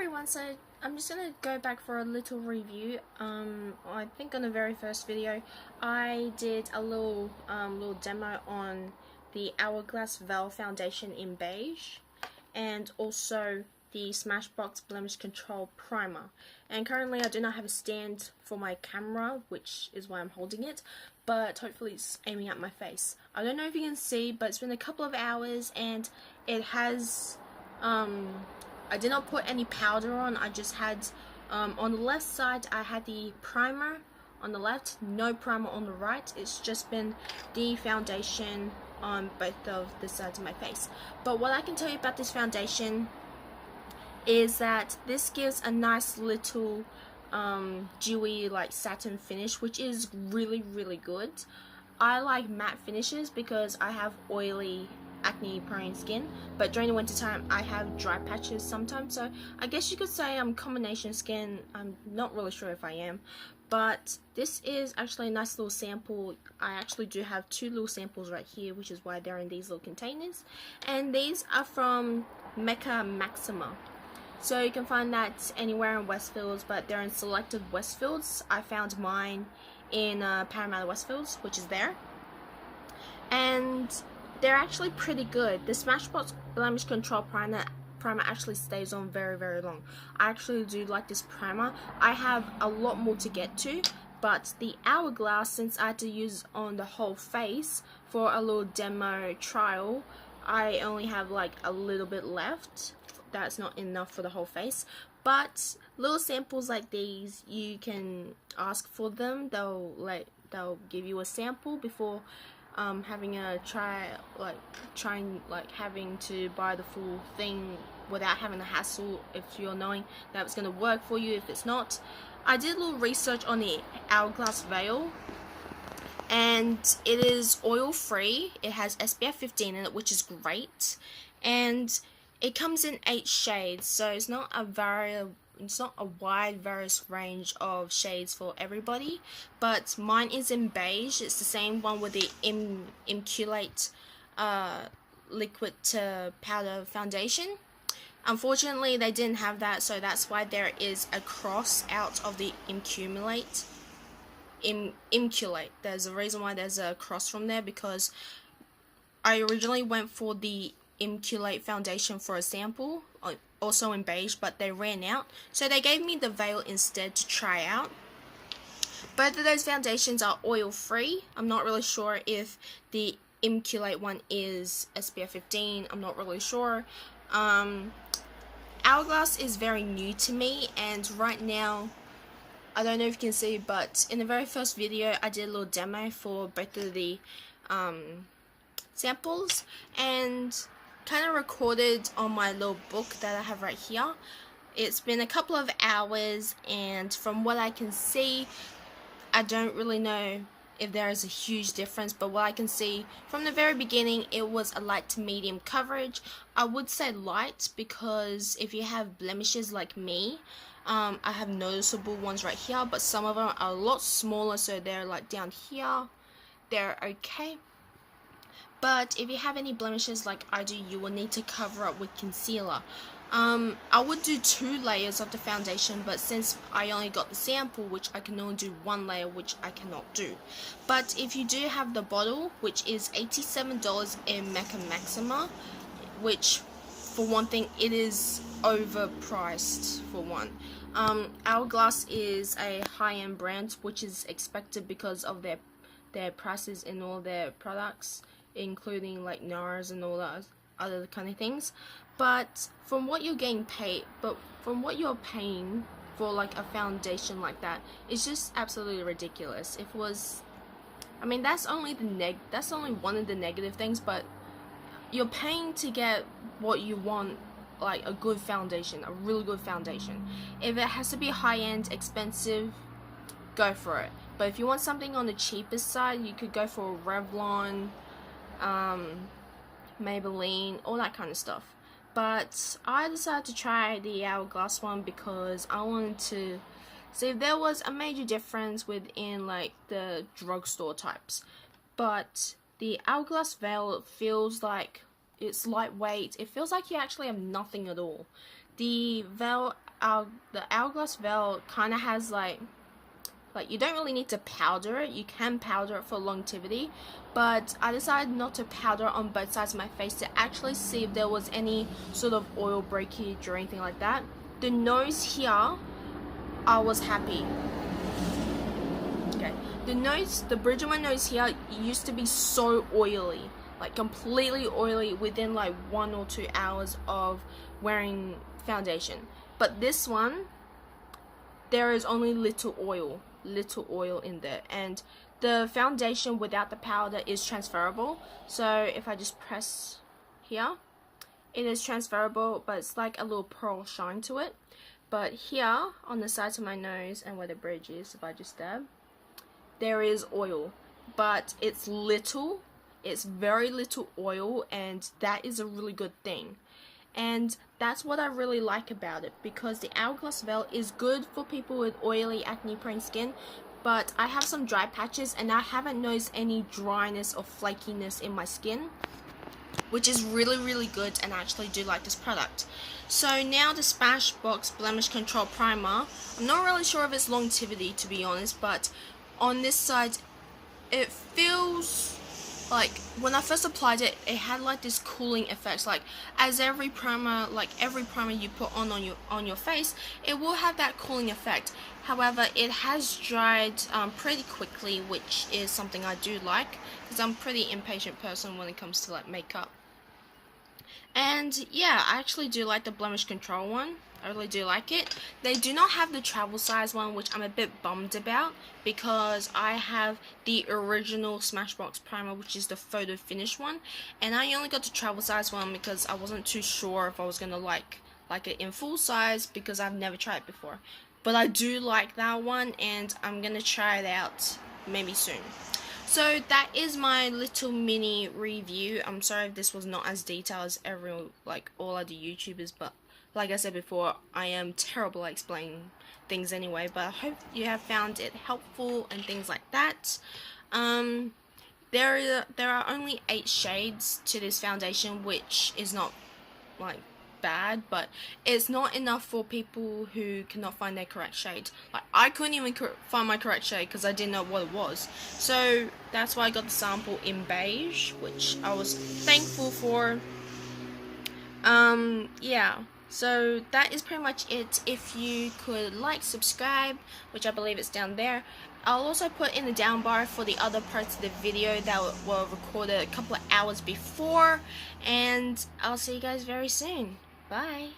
everyone, so I'm just gonna go back for a little review. I think on the very first video I did a little demo on the Hourglass Veil Foundation in Beige and also the Smashbox Blemish Control Primer. And currently I do not have a stand for my camera, which is why I'm holding it, but hopefully it's aiming at my face. I don't know if you can see, but it's been a couple of hours and it has I did not put any powder on. I just had on the left side I had the primer on the left, no primer on the right. It's just been the foundation on both of the sides of my face. But what I can tell you about this foundation is that this gives a nice little dewy like satin finish, which is really good. I like matte finishes because I have oily acne prone skin, but during the winter time I have dry patches sometimes, so I guess you could say I'm combination skin. I'm not really sure if I am, but this is actually a nice little sample. I actually do have two little samples right here, which is why they're in these little containers, and these are from Mecca Maxima. So you can find that anywhere in Westfields, but they're in selected Westfields. I found mine in Parramatta Westfields, which is there, and they're actually pretty good. The Smashbox Blemish Control Primer actually stays on very long. I actually do like this primer. I have a lot more to get to, but the Hourglass, since I had to use on the whole face for a little demo trial, I only have like a little bit left. That's not enough for the whole face, but little samples like these, you can ask for them. They'll give you a sample before having a having to buy the full thing without having the hassle if you're knowing that it's going to work for you. If it's not, I did a little research on the Hourglass Veil, and it is oil free. It has SPF 15 in it, which is great, and it comes in 8 shades, so it's not a wide various range of shades for everybody, but mine is in beige. It's the same one with the Immaculate liquid to powder foundation. Unfortunately they didn't have that, so that's why there is a cross out of the Immaculate. There's a reason why there's a cross from there, because I originally went for the Immaculate foundation for a sample, also in beige, but they ran out, so they gave me the veil instead to try out. Both of those foundations are oil free. I'm not really sure if the Immaculate one is SPF 15. I'm not really sure. Hourglass is very new to me, and right now I don't know if you can see, but in the very first video I did a little demo for both of the samples, and kind of recorded on my little book that I have right here. It's been a couple of hours, and from what I can see, I don't really know if there is a huge difference, but what I can see from the very beginning, it was a light to medium coverage. I would say light because if you have blemishes like me, I have noticeable ones right here, but some of them are a lot smaller, so they're like down here. They're okay. But if you have any blemishes like I do, you will need to cover up with concealer. I would do 2 layers of the foundation, but since I only got the sample, which I can only do 1 layer, which I cannot do. But if you do have the bottle, which is $87 in Mecca Maxima, which for one thing, it is overpriced for one. Hourglass is a high-end brand, which is expected because of their prices in all their products, including like NARS and all that other kind of things. But from what you're getting paid, you're paying for like a foundation like that, it's just absolutely ridiculous. It was, I mean, that's only one of the negative things, but you're paying to get what you want, like a good foundation, a really good foundation. If it has to be high-end, expensive, go for it. But if you want something on the cheapest side, you could go for Revlon, Maybelline, all that kind of stuff. But I decided to try the Hourglass one because I wanted to see if there was a major difference within like the drugstore types. But the Hourglass Veil feels like it's lightweight. It feels like you actually have nothing at all. the veil, the Hourglass Veil kind of has like you don't really need to powder it. You can powder it for longevity, but I decided not to powder on both sides of my face to actually see if there was any sort of oil breakage or anything like that. The nose here, I was happy. Okay, the bridge of my nose here used to be so oily, like completely oily within like 1 or 2 hours of wearing foundation. But this one, there is only little oil in there, and the foundation without the powder is transferable. So if I just press here, it is transferable, but it's like a little pearl shine to it. But here on the sides of my nose and where the bridge is, if I just dab, there is oil, but it's very little oil, and that is a really good thing. And that's what I really like about it, because the Hourglass Veil is good for people with oily, acne-prone skin, but I have some dry patches and I haven't noticed any dryness or flakiness in my skin, which is really good, and I actually do like this product. So now the Smashbox Blemish Control Primer, I'm not really sure of its longevity, to be honest, but on this side it feels like when I first applied it, it had like this cooling effect. Like as every primer you put on your face, it will have that cooling effect. However, it has dried pretty quickly, which is something I do like, because I'm a pretty impatient person when it comes to like makeup. And yeah, I actually do like the blemish control one. I really do like it. They do not have the travel size one, which I'm a bit bummed about, because I have the original Smashbox primer, which is the photo finish one, and I only got the travel size one because I wasn't too sure if I was gonna like it in full size, because I've never tried it before. But I do like that one, and I'm gonna try it out maybe soon. So that is my little mini review. I'm sorry if this was not as detailed as all other YouTubers, but like I said before, I am terrible at explaining things anyway, but I hope you have found it helpful and things like that. There are only 8 shades to this foundation, which is not like bad, but it's not enough for people who cannot find their correct shade. Like I couldn't even find my correct shade because I didn't know what it was. So that's why I got the sample in beige, which I was thankful for. Yeah. So that is pretty much it. If you could like, subscribe, which I believe it's down there. I'll also put in the down bar for the other parts of the video that were recorded a couple of hours before. And I'll see you guys very soon. Bye.